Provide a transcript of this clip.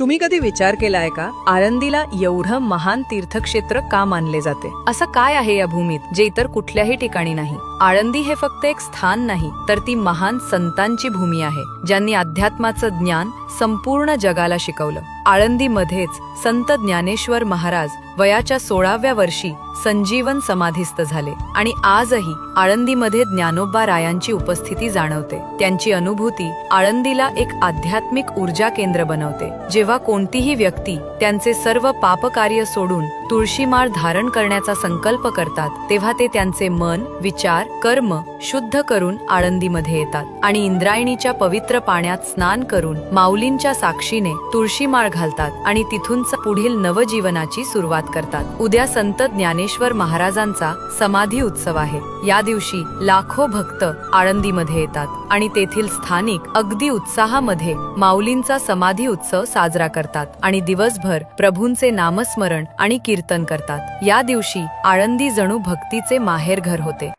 तुम्ही कधी विचार केलाय का आळंदीला एवढं महान तीर्थक्षेत्र का मानले जाते? असं काय आहे या भूमीत जे इतर कुठल्याही ठिकाणी नाही? आळंदी हे फक्त एक स्थान नाही, तर ती महान संतांची भूमी आहे ज्यांनी अध्यात्माचं ज्ञान संपूर्ण जगाला शिकवलं. आळंदीमध्येच संत ज्ञानेश्वर महाराज वयाच्या 16व्या वर्षी संजीवन समाधीस्थ झाले आणि आजही आळंदीमध्ये ज्ञानोबा रायांची उपस्थिती जाणवते. त्यांची अनुभूती आळंदीला एक आध्यात्मिक ऊर्जा केंद्र बनवते. जेव्हा कोणतीही व्यक्ती त्यांचे सर्व पापकार्य सोडून तुळशीमाळ धारण करण्याचा संकल्प करतात, तेव्हा ते त्यांचे मन, विचार, कर्म शुद्ध करून आळंदीमध्ये येतात आणि इंद्रायणीच्या पवित्र पाण्यात स्नान करून माऊलींच्या साक्षीने तुळशीमाळ घालतात आणि तिथून पुढील नवजीवनाची सुरुवात करतात. उद्या संत ज्ञानेश्वर महाराजांचा समाधी उत्सव आहे. या दिवशी लाखो भक्त आळंदीमध्ये येतात आणि तेथील स्थानिक अगदी उत्साहामध्ये माऊलींचा समाधी उत्सव साजरा करतात आणि दिवसभर प्रभूंचे नामस्मरण आणि कीर्तन करतात. या दिवशी आळंदी जणू भक्तीचे माहेरघर होते.